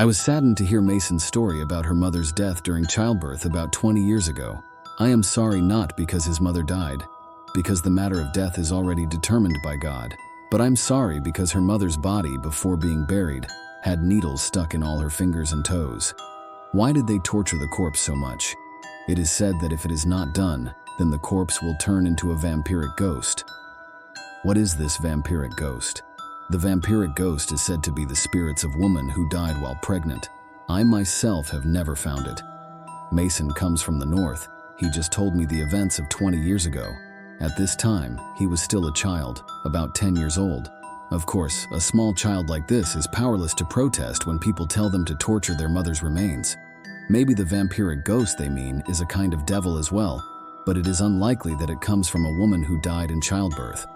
I was saddened to hear Mason's story about her mother's death during childbirth about 20 years ago. I am sorry not because his mother died, because the matter of death is already determined by God, but I'm sorry because her mother's body, before being buried, had needles stuck in all her fingers and toes. Why did they torture the corpse so much? It is said that if it is not done, then the corpse will turn into a vampiric ghost. What is this vampiric ghost? The vampiric ghost is said to be the spirits of women who died while pregnant. I myself have never found it. Mason comes from the north. He just told me the events of 20 years ago. At this time, he was still a child, about 10 years old. Of course, a small child like this is powerless to protest when people tell them to torture their mother's remains. Maybe the vampiric ghost they mean is a kind of devil as well, but it is unlikely that it comes from a woman who died in childbirth.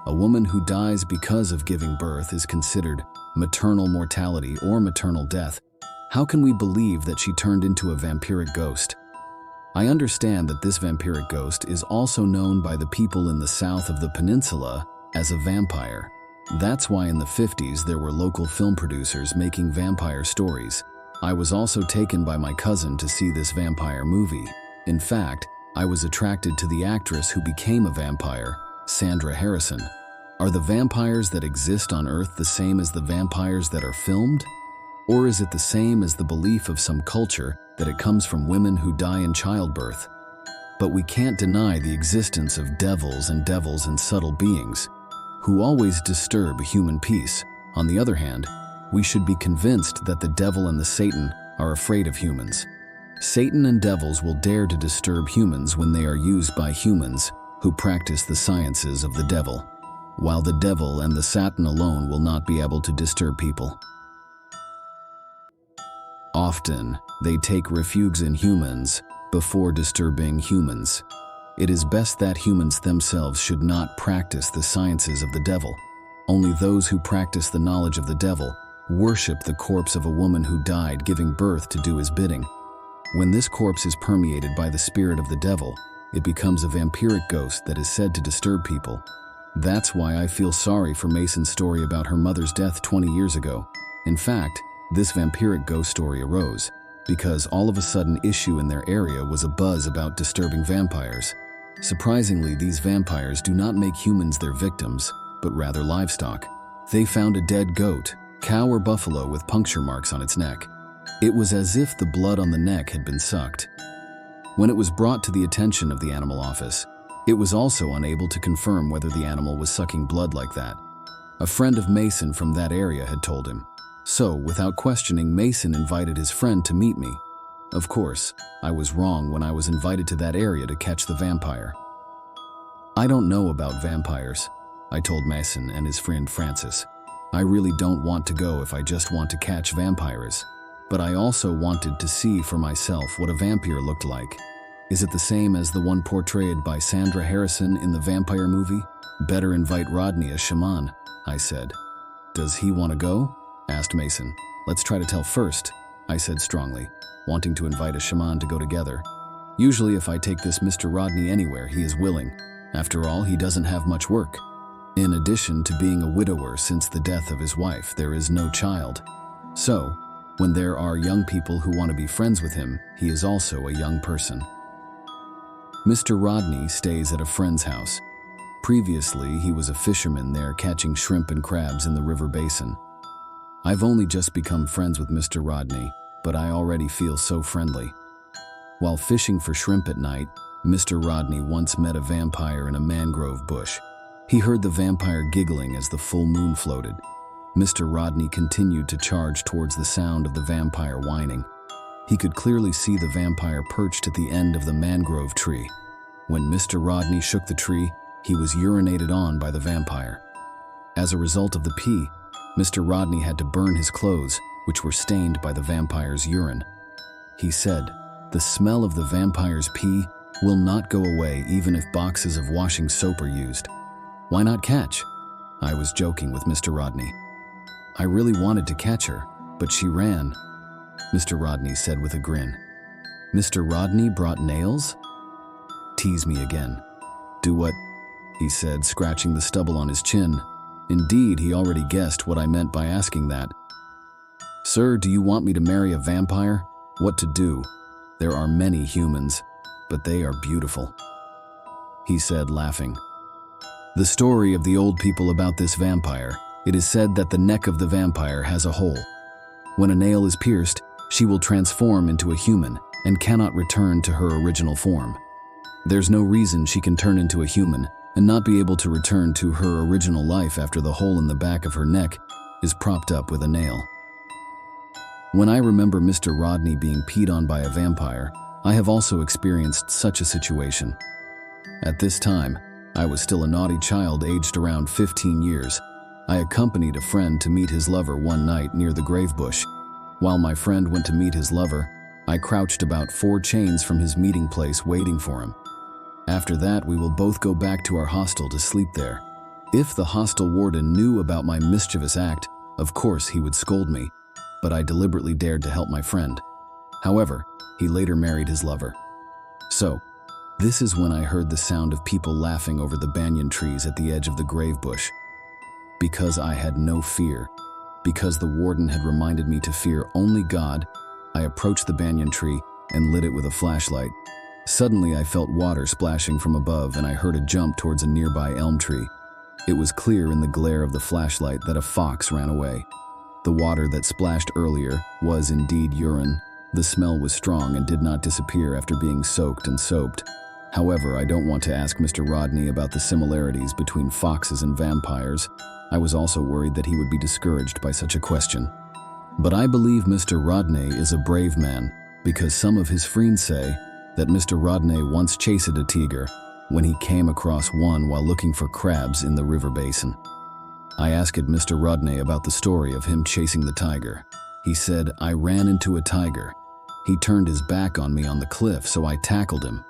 A woman who dies because of giving birth is considered maternal mortality or maternal death. How can we believe that she turned into a vampiric ghost? I understand that this vampiric ghost is also known by the people in the south of the peninsula as a vampire. That's why in the 50s there were local film producers making vampire stories. I was also taken by my cousin to see this vampire movie. In fact, I was attracted to the actress who became a vampire, Sandra Harrison. Are the vampires that exist on Earth the same as the vampires that are filmed? Or is it the same as the belief of some culture that it comes from women who die in childbirth? But we can't deny the existence of devils and subtle beings who always disturb human peace. On the other hand, we should be convinced that the devil and the Satan are afraid of humans. Satan and devils will dare to disturb humans when they are used by humans who practice the sciences of the devil, while the devil and the Satan alone will not be able to disturb people. Often, they take refuge in humans before disturbing humans. It is best that humans themselves should not practice the sciences of the devil. Only those who practice the knowledge of the devil worship the corpse of a woman who died giving birth to do his bidding. When this corpse is permeated by the spirit of the devil, it becomes a vampiric ghost that is said to disturb people. That's why I feel sorry for Mason's story about her mother's death 20 years ago. In fact, this vampiric ghost story arose because all of a sudden issue in their area was a buzz about disturbing vampires. Surprisingly, these vampires do not make humans their victims, but rather livestock. They found a dead goat, cow or buffalo with puncture marks on its neck. It was as if the blood on the neck had been sucked. When it was brought to the attention of the animal office, it was also unable to confirm whether the animal was sucking blood like that. A friend of Mason from that area had told him. So, without questioning, Mason invited his friend to meet me. Of course, I was wrong when I was invited to that area to catch the vampire. I don't know about vampires, I told Mason and his friend Francis. I really don't want to go if I just want to catch vampires. But I also wanted to see for myself what a vampire looked like. Is it the same as the one portrayed by Sandra Harrison in the vampire movie? Better invite Rodney as shaman, I said. Does he want to go? Asked Mason. Let's try to tell first, I said strongly, wanting to invite a shaman to go together. Usually if I take this Mr. Rodney anywhere, he is willing. After all, he doesn't have much work. In addition to being a widower since the death of his wife, there is no child. So, when there are young people who want to be friends with him, he is also a young person. Mr. Rodney stays at a friend's house. Previously, he was a fisherman there catching shrimp and crabs in the river basin. I've only just become friends with Mr. Rodney, but I already feel so friendly. While fishing for shrimp at night, Mr. Rodney once met a vampire in a mangrove bush. He heard the vampire giggling as the full moon floated. Mr. Rodney continued to charge towards the sound of the vampire whining. He could clearly see the vampire perched at the end of the mangrove tree. When Mr. Rodney shook the tree, he was urinated on by the vampire. As a result of the pee, Mr. Rodney had to burn his clothes, which were stained by the vampire's urine. He said, "The smell of the vampire's pee will not go away even if boxes of washing soap are used. Why not catch?" I was joking with Mr. Rodney. "I really wanted to catch her, but she ran," Mr. Rodney said with a grin. "Mr. Rodney brought nails?" "Tease me again." "Do what?" he said, scratching the stubble on his chin. Indeed, he already guessed what I meant by asking that. "Sir, do you want me to marry a vampire? What to do? There are many humans, but they are beautiful," he said, laughing. The story of the old people about this vampire: it is said that the neck of the vampire has a hole. When a nail is pierced, she will transform into a human and cannot return to her original form. There's no reason she can turn into a human and not be able to return to her original life after the hole in the back of her neck is propped up with a nail. When I remember Mr. Rodney being peed on by a vampire, I have also experienced such a situation. At this time, I was still a naughty child aged around 15 years. I accompanied a friend to meet his lover one night near the grave bush. While my friend went to meet his lover, I crouched about 4 chains from his meeting place waiting for him. After that, we will both go back to our hostel to sleep there. If the hostel warden knew about my mischievous act, of course he would scold me, but I deliberately dared to help my friend. However, he later married his lover. So, this is when I heard the sound of people laughing over the banyan trees at the edge of the grave bush. Because I had no fear, because the warden had reminded me to fear only God, I approached the banyan tree and lit it with a flashlight. Suddenly, I felt water splashing from above, and I heard a jump towards a nearby elm tree. It was clear in the glare of the flashlight that a fox ran away. The water that splashed earlier was indeed urine. The smell was strong and did not disappear after being soaked and soaped. However, I don't want to ask Mr. Rodney about the similarities between foxes and vampires. I was also worried that he would be discouraged by such a question. But I believe Mr. Rodney is a brave man, because some of his friends say that Mr. Rodney once chased a tiger when he came across one while looking for crabs in the river basin. I asked Mr. Rodney about the story of him chasing the tiger. He said, "I ran into a tiger. He turned his back on me on the cliff, so I tackled him.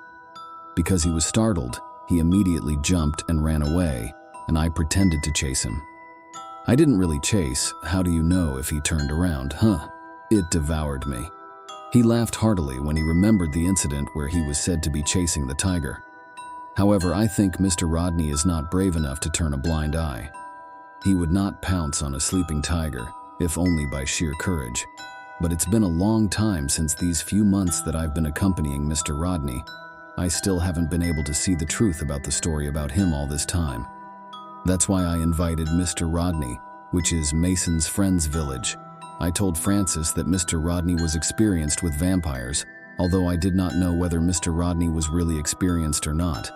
Because he was startled, he immediately jumped and ran away, and I pretended to chase him. I didn't really chase. How do you know if he turned around, huh? It devoured me." He laughed heartily when he remembered the incident where he was said to be chasing the tiger. However, I think Mr. Rodney is not brave enough to turn a blind eye. He would not pounce on a sleeping tiger, if only by sheer courage. But it's been a long time since these few months that I've been accompanying Mr. Rodney. I still haven't been able to see the truth about the story about him all this time. That's why I invited Mr. Rodney, which is Mason's friend's village. I told Francis that Mr. Rodney was experienced with vampires, although I did not know whether Mr. Rodney was really experienced or not.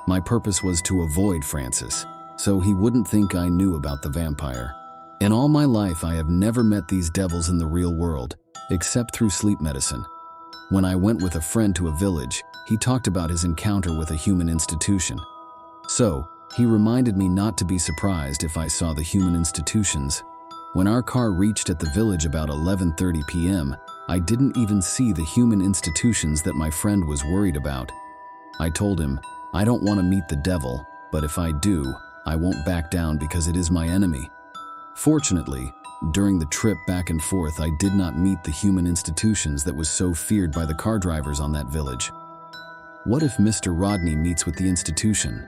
My purpose was to avoid Francis, so he wouldn't think I knew about the vampire. In all my life, I have never met these devils in the real world, except through sleep medicine. When I went with a friend to a village, he talked about his encounter with a human institution. So, he reminded me not to be surprised if I saw the human institutions. When our car reached at the village about 11:30 p.m., I didn't even see the human institutions that my friend was worried about. I told him, "I don't want to meet the devil, but if I do, I won't back down because it is my enemy." Fortunately, during the trip back and forth, I did not meet the human institutions that was so feared by the car drivers on that village. What if Mr. Rodney meets with the institution?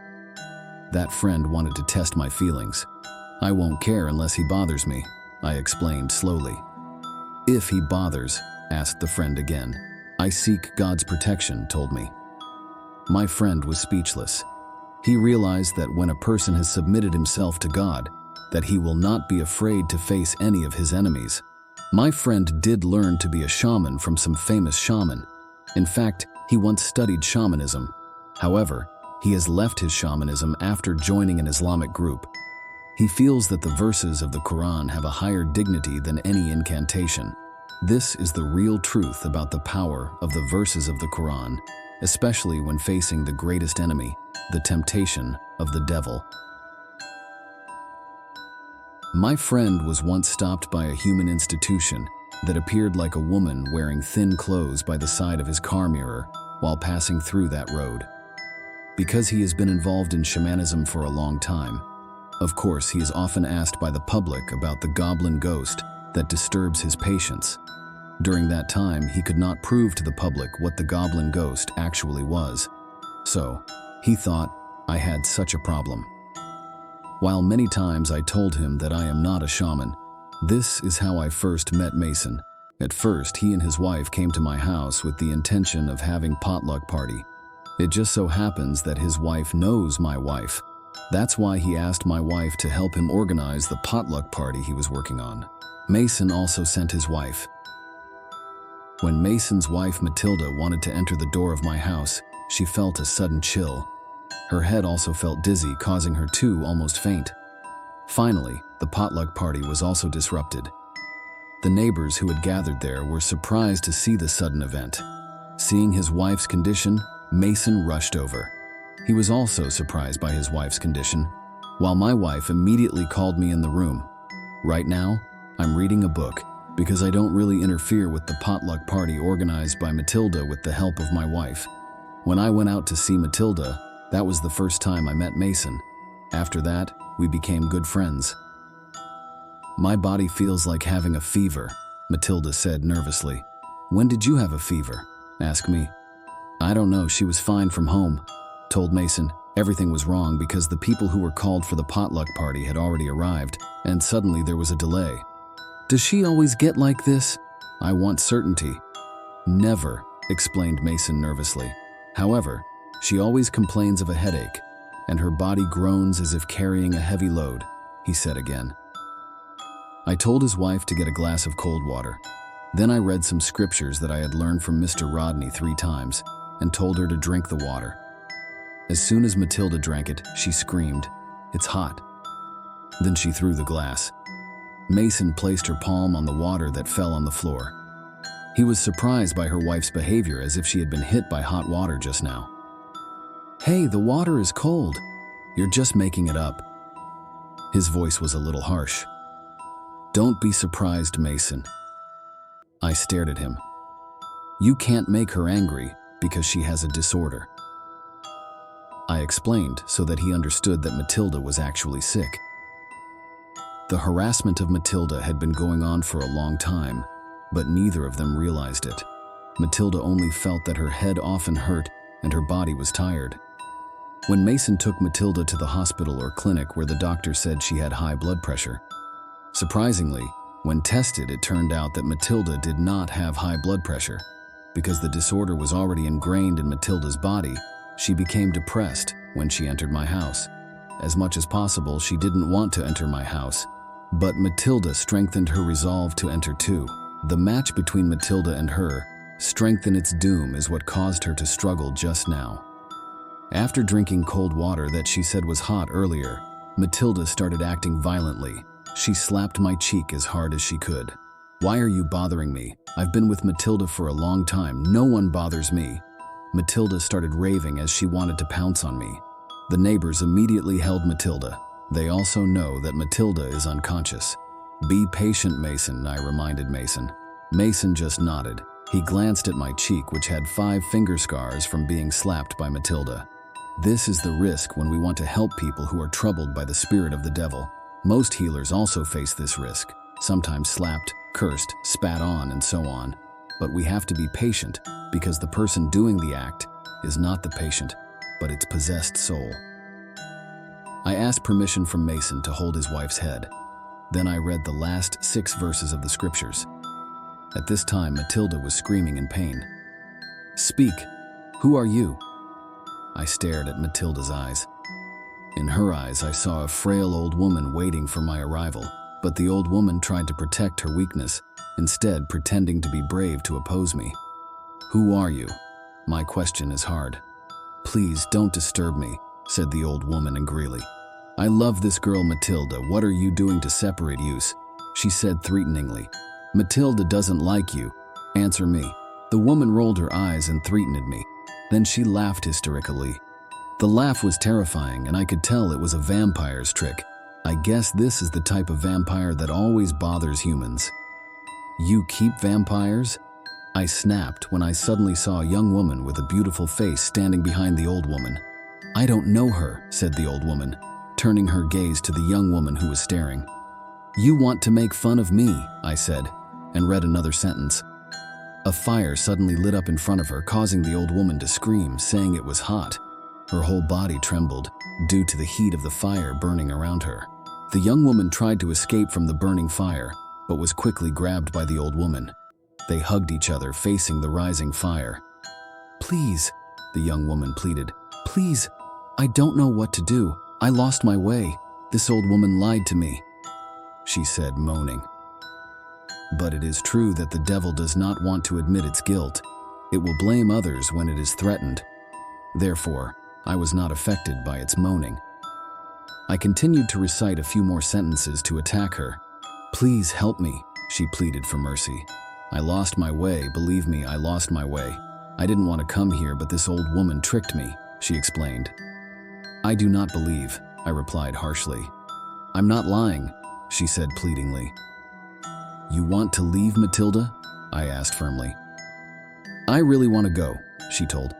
That friend wanted to test my feelings. "I won't care unless he bothers me," I explained slowly. "If he bothers?" asked the friend again. "I seek God's protection," told me. My friend was speechless. He realized that when a person has submitted himself to God, that he will not be afraid to face any of his enemies. My friend did learn to be a shaman from some famous shaman. In fact, he once studied shamanism. However, he has left his shamanism after joining an Islamic group. He feels that the verses of the Quran have a higher dignity than any incantation. This is the real truth about the power of the verses of the Quran, especially when facing the greatest enemy, the temptation of the devil. My friend was once stopped by a human institution that appeared like a woman wearing thin clothes by the side of his car mirror while passing through that road. Because he has been involved in shamanism for a long time, of course, he is often asked by the public about the goblin ghost that disturbs his patients. During that time, he could not prove to the public what the goblin ghost actually was. So, he thought I had such a problem. While many times I told him that I am not a shaman, This is how I first met Mason. At first, he and his wife came to my house with the intention of having potluck party. It just so happens that his wife knows my wife. That's why he asked my wife to help him organize the potluck party he was working on. Mason also sent his wife. When Mason's wife Matilda wanted to enter the door of my house, she felt a sudden chill. Her head also felt dizzy, causing her to almost faint. Finally, the potluck party was also disrupted. The neighbors who had gathered there were surprised to see the sudden event. Seeing his wife's condition, Mason rushed over. He was also surprised by his wife's condition, while my wife immediately called me in the room. Right now, I'm reading a book because I don't really interfere with the potluck party organized by Matilda with the help of my wife. When I went out to see Matilda, that was the first time I met Mason. After that, we became good friends. My body feels like having a fever, Matilda said nervously. When did you have a fever? Asked me. I don't know, she was fine from home. Told Mason everything was wrong because the people who were called for the potluck party had already arrived, and suddenly there was a delay. Does she always get like this? I want certainty. Never, explained Mason nervously. However, she always complains of a headache, and her body groans as if carrying a heavy load, he said again. I told his wife to get a glass of cold water. Then I read some scriptures that I had learned from Mr. Rodney 3 times and told her to drink the water. As soon as Matilda drank it, she screamed, "It's hot." Then she threw the glass. Mason placed her palm on the water that fell on the floor. He was surprised by her wife's behavior as if she had been hit by hot water just now. Hey, the water is cold. You're just making it up. His voice was a little harsh. Don't be surprised, Mason. I stared at him. You can't make her angry because she has a disorder. I explained so that he understood that Matilda was actually sick. The harassment of Matilda had been going on for a long time, but neither of them realized it. Matilda only felt that her head often hurt and her body was tired. When Mason took Matilda to the hospital or clinic where the doctor said she had high blood pressure. Surprisingly, when tested, it turned out that Matilda did not have high blood pressure. Because the disorder was already ingrained in Matilda's body, she became depressed when she entered my house. As much as possible, she didn't want to enter my house, but Matilda strengthened her resolve to enter too. The match between Matilda and her, strength in its doom, is what caused her to struggle just now. After drinking cold water that she said was hot earlier, Matilda started acting violently. She slapped my cheek as hard as she could. Why are you bothering me? I've been with Matilda for a long time. No one bothers me. Matilda started raving as she wanted to pounce on me. The neighbors immediately held Matilda. They also know that Matilda is unconscious. Be patient, Mason, I reminded Mason. Mason just nodded. He glanced at my cheek, which had 5 finger scars from being slapped by Matilda. This is the risk when we want to help people who are troubled by the spirit of the devil. Most healers also face this risk, sometimes slapped, cursed, spat on, and so on. But we have to be patient because the person doing the act is not the patient, but its possessed soul. I asked permission from Mason to hold his wife's head. Then I read the last 6 verses of the scriptures. At this time, Matilda was screaming in pain. Speak. Who are you? I stared at Matilda's eyes. In her eyes, I saw a frail old woman waiting for my arrival, but the old woman tried to protect her weakness, instead pretending to be brave to oppose me. Who are you? My question is hard. Please don't disturb me, said the old woman angrily. I love this girl Matilda. What are you doing to separate us? She said threateningly. Matilda doesn't like you. Answer me. The woman rolled her eyes and threatened me. Then she laughed hysterically. The laugh was terrifying, and I could tell it was a vampire's trick. I guess this is the type of vampire that always bothers humans. You keep vampires? I snapped when I suddenly saw a young woman with a beautiful face standing behind the old woman. I don't know her, said the old woman, turning her gaze to the young woman who was staring. You want to make fun of me, I said, and read another sentence. A fire suddenly lit up in front of her, causing the old woman to scream, saying it was hot. Her whole body trembled due to the heat of the fire burning around her. The young woman tried to escape from the burning fire, but was quickly grabbed by the old woman. They hugged each other, facing the rising fire. "Please," the young woman pleaded. "Please, I don't know what to do. I lost my way. This old woman lied to me," she said, moaning. But it is true that the devil does not want to admit its guilt. It will blame others when it is threatened. Therefore, I was not affected by its moaning. I continued to recite a few more sentences to attack her. "Please help me," she pleaded for mercy. "I lost my way, believe me, I lost my way. I didn't want to come here, but this old woman tricked me," she explained. "I do not believe," I replied harshly. "I'm not lying," she said pleadingly. "You want to leave, Matilda?" I asked firmly. "I really want to go," she told.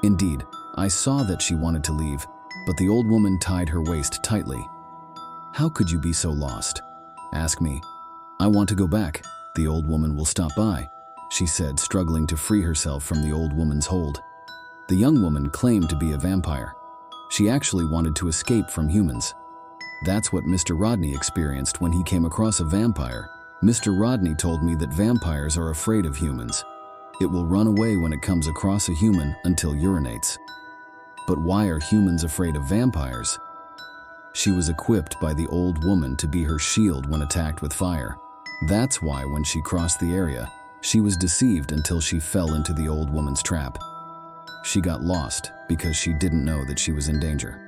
Indeed, I saw that she wanted to leave, but the old woman tied her waist tightly. "How could you be so lost? Ask me. I want to go back. The old woman will stop by," she said, struggling to free herself from the old woman's hold. The young woman claimed to be a vampire. She actually wanted to escape from humans. That's what Mr. Rodney experienced when he came across a vampire. Mr. Rodney told me that vampires are afraid of humans. It will run away when it comes across a human until urinates. But why are humans afraid of vampires? She was equipped by the old woman to be her shield when attacked with fire. That's why when she crossed the area, she was deceived until she fell into the old woman's trap. She got lost because she didn't know that she was in danger.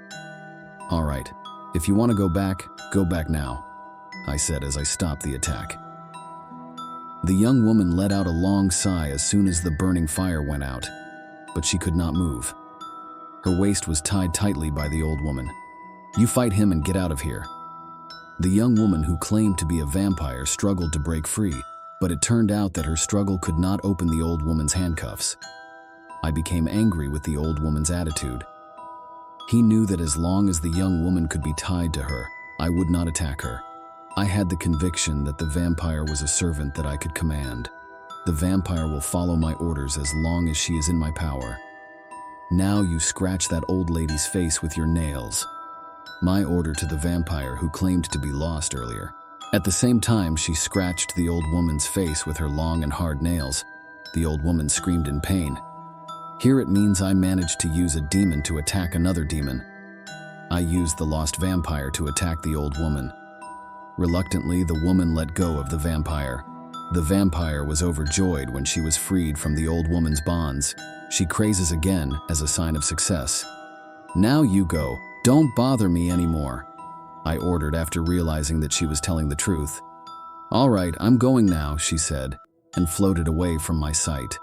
"All right, if you want to go back now," I said as I stopped the attack. The young woman let out a long sigh as soon as the burning fire went out, but she could not move. Her waist was tied tightly by the old woman. "You fight him and get out of here." The young woman who claimed to be a vampire struggled to break free, but it turned out that her struggle could not open the old woman's handcuffs. I became angry with the old woman's attitude. He knew that as long as the young woman could be tied to her, I would not attack her. I had the conviction that the vampire was a servant that I could command. The vampire will follow my orders as long as she is in my power. "Now you scratch that old lady's face with your nails," my order to the vampire who claimed to be lost earlier. At the same time, she scratched the old woman's face with her long and hard nails. The old woman screamed in pain. Here it means I managed to use a demon to attack another demon. I used the lost vampire to attack the old woman. Reluctantly, the woman let go of the vampire. The vampire was overjoyed when she was freed from the old woman's bonds. She crazes again as a sign of success. "Now you go. Don't bother me anymore," I ordered after realizing that she was telling the truth. "All right, I'm going now," she said, and floated away from my sight.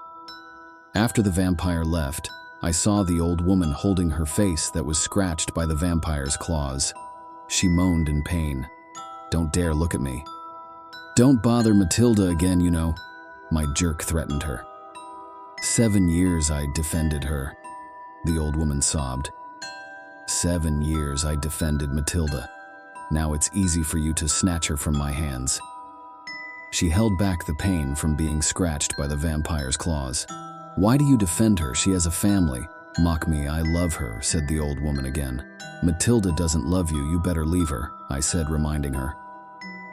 After the vampire left, I saw the old woman holding her face that was scratched by the vampire's claws. She moaned in pain. "Don't dare look at me." "Don't bother Matilda again, you know," my jerk threatened her. 7 years I defended her," the old woman sobbed. 7 years I defended Matilda. Now it's easy for you to snatch her from my hands." She held back the pain from being scratched by the vampire's claws. "Why do you defend her? She has a family." "Mock me, I love her," said the old woman again. "Matilda doesn't love you, you better leave her," I said, reminding her.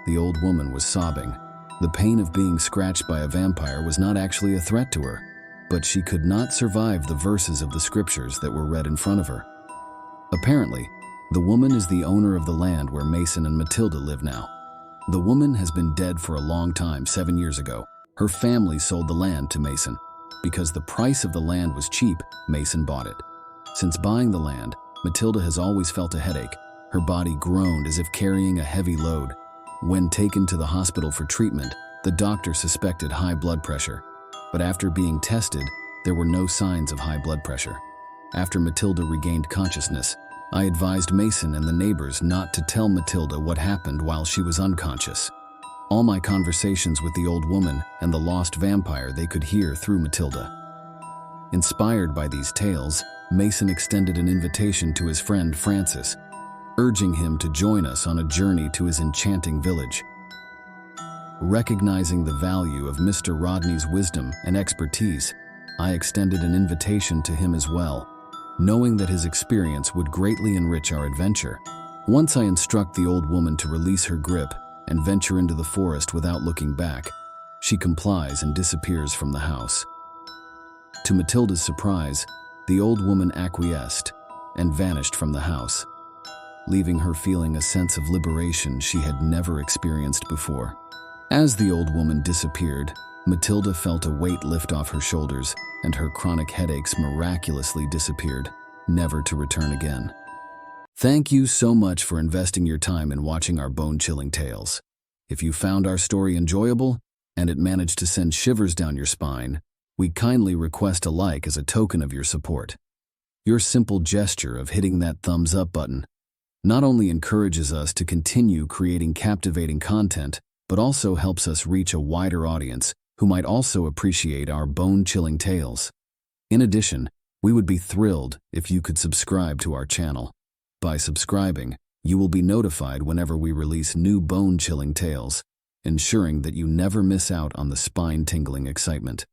The old woman was sobbing. The pain of being scratched by a vampire was not actually a threat to her, but she could not survive the verses of the scriptures that were read in front of her. Apparently, the woman is the owner of the land where Mason and Matilda live now. The woman has been dead for a long time, 7 years ago. Her family sold the land to Mason. Because the price of the land was cheap, Mason bought it. Since buying the land, Matilda has always felt a headache. Her body groaned as if carrying a heavy load. When taken to the hospital for treatment, the doctor suspected high blood pressure. But after being tested, there were no signs of high blood pressure. After Matilda regained consciousness, I advised Mason and the neighbors not to tell Matilda what happened while she was unconscious. All my conversations with the old woman and the lost vampire they could hear through Matilda. Inspired by these tales, Mason extended an invitation to his friend Francis, urging him to join us on a journey to his enchanting village. Recognizing the value of Mr. Rodney's wisdom and expertise, I extended an invitation to him as well, knowing that his experience would greatly enrich our adventure. Once I instruct the old woman to release her grip and venture into the forest without looking back. She complies and disappears from the house. To Matilda's surprise, the old woman acquiesced and vanished from the house, leaving her feeling a sense of liberation she had never experienced before. As the old woman disappeared, Matilda felt a weight lift off her shoulders, and her chronic headaches miraculously disappeared, never to return again. Thank you so much for investing your time in watching our bone-chilling tales. If you found our story enjoyable, and it managed to send shivers down your spine, we kindly request a like as a token of your support. Your simple gesture of hitting that thumbs up button not only encourages us to continue creating captivating content, but also helps us reach a wider audience who might also appreciate our bone-chilling tales. In addition, we would be thrilled if you could subscribe to our channel. By subscribing, you will be notified whenever we release new bone-chilling tales, ensuring that you never miss out on the spine-tingling excitement.